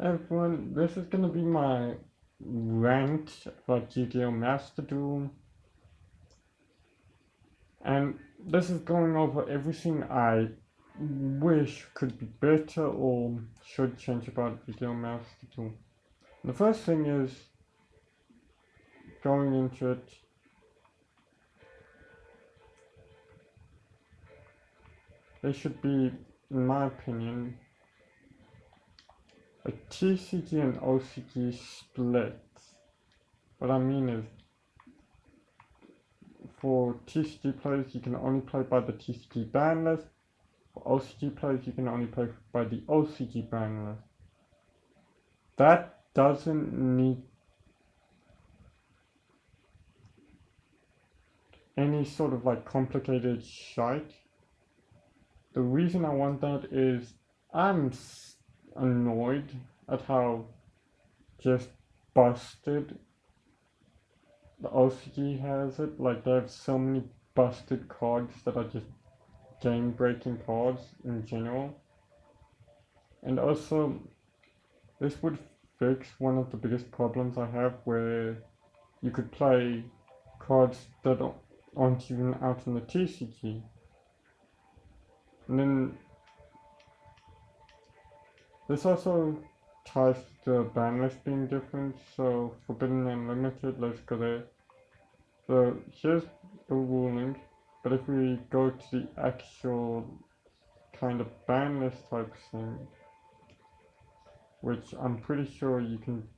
Everyone, this is gonna be my rant about Yu-Gi-Oh! Master Duel, and this is going over everything I wish could be better or should change about Yu-Gi-Oh! Master Duel. The first thing is, going into it, there should be, in my opinion, a TCG and OCG split. What I mean is, for TCG players, you can only play by the TCG ban list. For OCG players, you can only play by the OCG ban list. That doesn't need any sort of like complicated shite. The reason I want that is I'm annoyed at how just busted the OCG has it. Like, they have so many busted cards that are just game breaking cards in general. And also, this would fix one of the biggest problems I have, where you could play cards that aren't even out in the TCG. And then this also ties to the ban list being different. So Forbidden and Limited, let's go there. So here's the ruling, but if we go to the actual kind of ban list type thing, which I'm pretty sure you can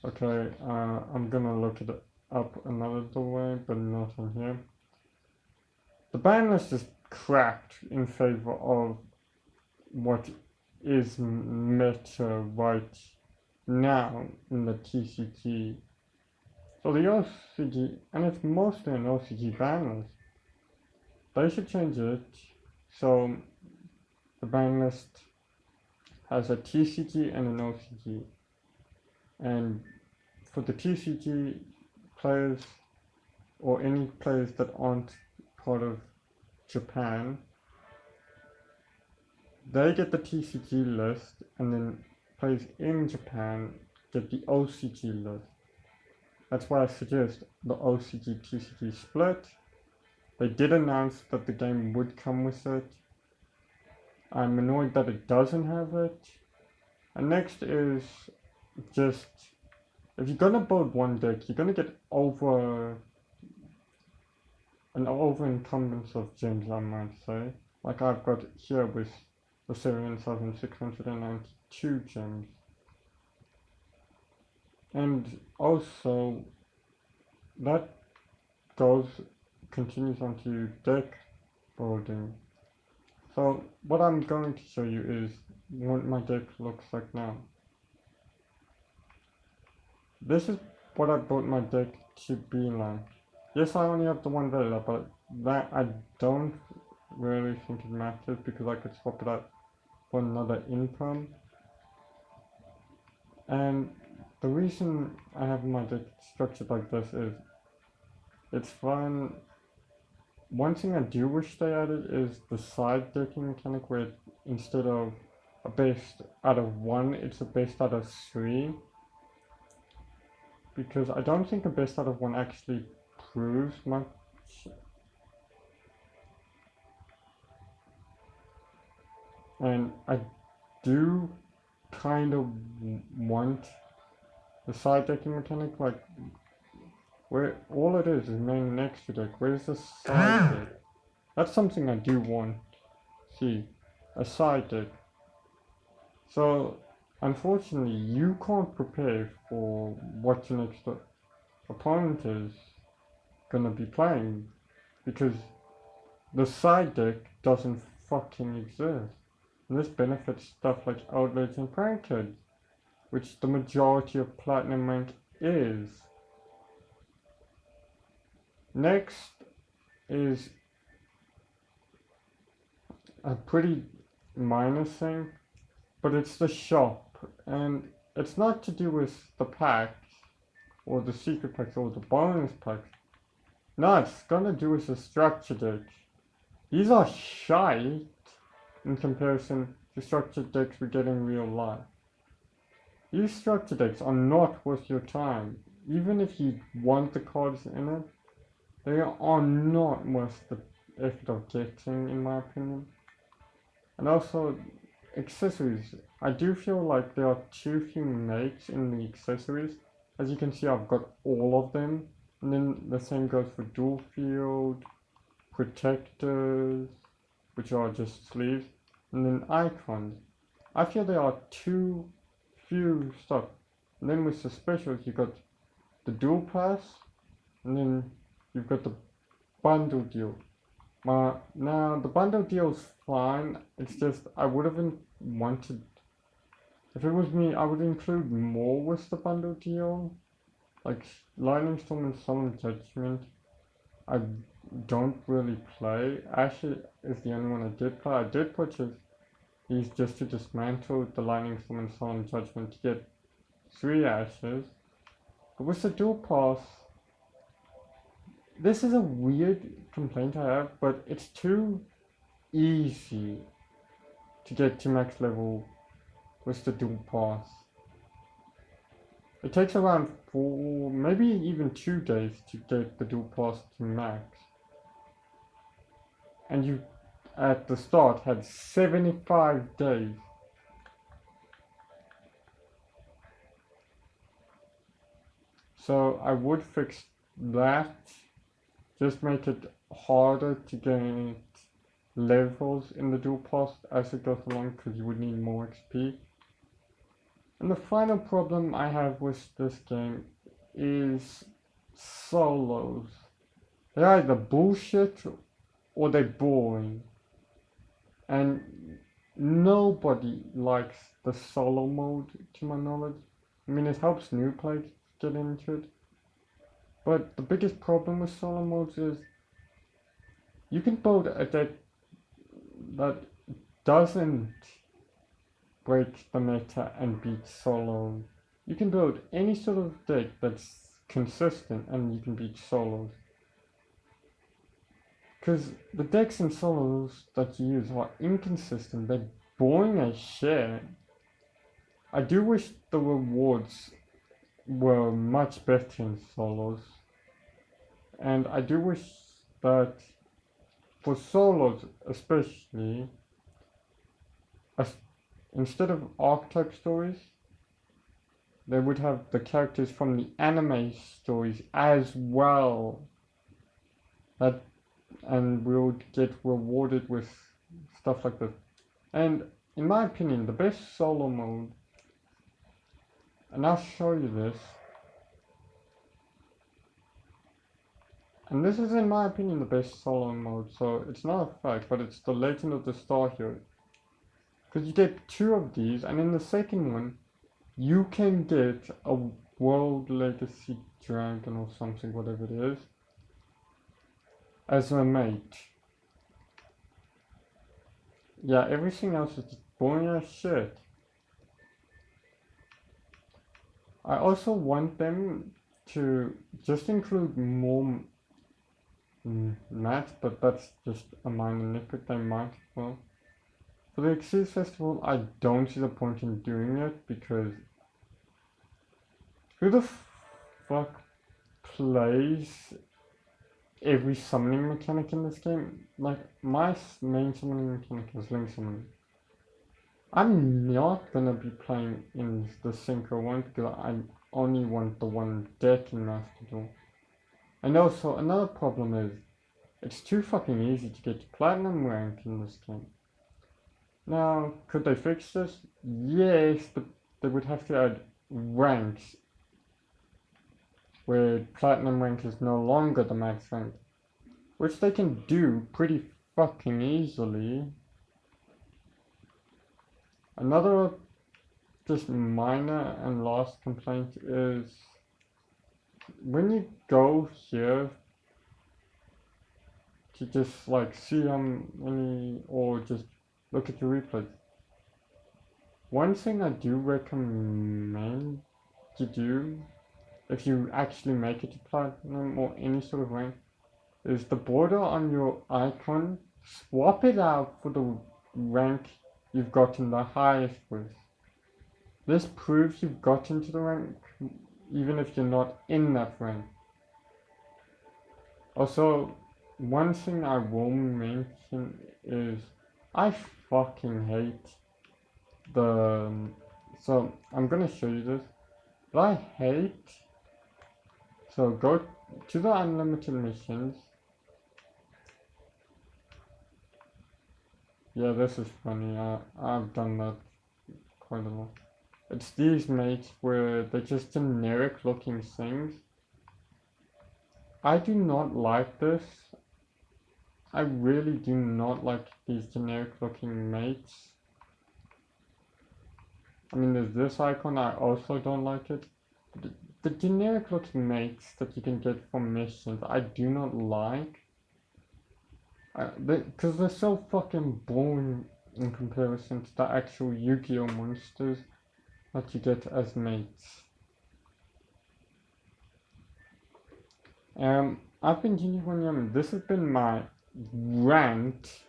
I'm gonna look it up another way, but not in here. The ban list is cracked in favor of what is meta right now in the TCG. So the OCG, and it's mostly an OCG ban list, they should change it so the ban list has a TCG and an OCG. And for the TCG players, or any players that aren't part of Japan, they get the TCG list, and then players in Japan get the OCG list. That's why I suggest the OCG TCG split. They did announce that the game would come with it. I'm annoyed that it doesn't have it. And next is just, if you're gonna build one deck, you're gonna get an over-encumbrance of gems, I might say. Like I've got here with the 7,692 gems. And also, that continues onto deck building. So what I'm going to show you is what my deck looks like now. This is what I built my deck to be like. Yes, I only have the one Vela, but that I don't really think it matters, because I could swap it out for another income. And the reason I have my deck structured like this is it's fun. One thing I do wish they added is the side decking mechanic, where instead of a best out of 1, it's a best out of 3. Because I don't think a best out of 1 actually proves much. And I do kind of want the side decking mechanic, like, where all it is main extra deck. Where's the side deck? That's something I do want. See, a side deck. So, unfortunately, you can't prepare for what your next opponent is gonna be playing, because the side deck doesn't fucking exist. And this benefits stuff like outlets and prank kids, which the majority of platinum rank is. Next is a pretty minor thing, but it's the shop, and it's not to do with the packs, or the secret packs, or the bonus packs. No, it's gonna do with the structure deck. These are shite, in comparison to structured decks we get in real life. These structured decks are not worth your time. Even if you want the cards in it, they are not worth the effort of getting, in my opinion. And also, accessories. I do feel like there are too few mates in the accessories. As you can see, I've got all of them. And then the same goes for dual field, protectors, which are just sleeves, and then icons. I feel there are too few stuff. And then with the specials, you got the dual pass, and then you've got the bundle deal. Now the bundle deal's fine. It's just I would have wanted. If it was me, I would include more with the bundle deal, like Lightning Storm and Solemn Judgment. I don't really play. Ashes is the only one I did play. I did purchase these just to dismantle the Lightning Storm and Solemn Judgment to get 3 Ashes. But with the dual pass, this is a weird complaint I have, but it's too easy to get to max level with the dual pass. It takes around 4, maybe even 2 days to get the dual pass to max. And you, at the start, had 75 days. So I would fix that. Just make it harder to get levels in the dual pass as it goes along, because you would need more XP. And the final problem I have with this game is solos. They're either bullshit or they're boring. And nobody likes the solo mode, to my knowledge. I mean, it helps new players get into it. But the biggest problem with solo modes is you can build a deck that doesn't break the meta and beat solos. You can build any sort of deck that's consistent and you can beat solos. Because the decks in solos that you use are inconsistent, they're boring as shit. I do wish the rewards were much better in solos. And I do wish that for solos especially, instead of archetype stories, they would have the characters from the anime stories as well. And we would get rewarded with stuff like this. And in my opinion, the best solo mode, and I'll show you this, and this is in my opinion the best solo mode, so it's not a fact, but it's the Legend of the Star Hero. Because you get 2 of these, and in the second one, you can get a World Legacy Dragon or something, whatever it is, as a mate. Yeah, everything else is just boring as shit. I also want them to just include more mats, but that's just a minor nitpick. They might as well. For the Exceed Festival, I don't see the point in doing it, because who the fuck plays every summoning mechanic in this game? Like, my main summoning mechanic is Link Summoning. I'm not gonna be playing in the Synchro one, because I only want the one deck in Master Duel. And also, another problem is, it's too fucking easy to get to Platinum rank in this game. Now, could they fix this? Yes, but they would have to add ranks, where Platinum rank is no longer the max rank, which they can do pretty fucking easily. Another just minor and last complaint is when you go here to just like see how many, or just look at your replays. One thing I do recommend to do, if you actually make it to Platinum or any sort of rank, is the border on your icon, swap it out for the rank you've gotten the highest with. This proves you've gotten to the rank even if you're not in that rank. Also, one thing I will mention is I fucking hate the... So, I'm gonna show you this. But I hate... So, go to the unlimited missions. Yeah, this is funny. I've done that quite a lot. It's these mates where they're just generic looking things. I do not like this. I really do not like these generic looking mates. I mean, there's this icon, I also don't like it. The generic looking mates that you can get from missions, I do not like. Because they're so fucking boring in comparison to the actual Yu-Gi-Oh monsters that you get as mates. I've been Yu-Gi-Oh! This has been my rant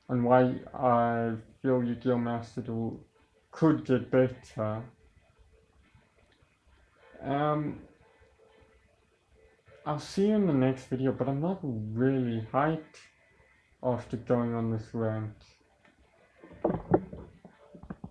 on why I feel Yu-Gi-Oh! Master Duel could get better. I'll see you in the next video, but I'm not really hyped after going on this rant.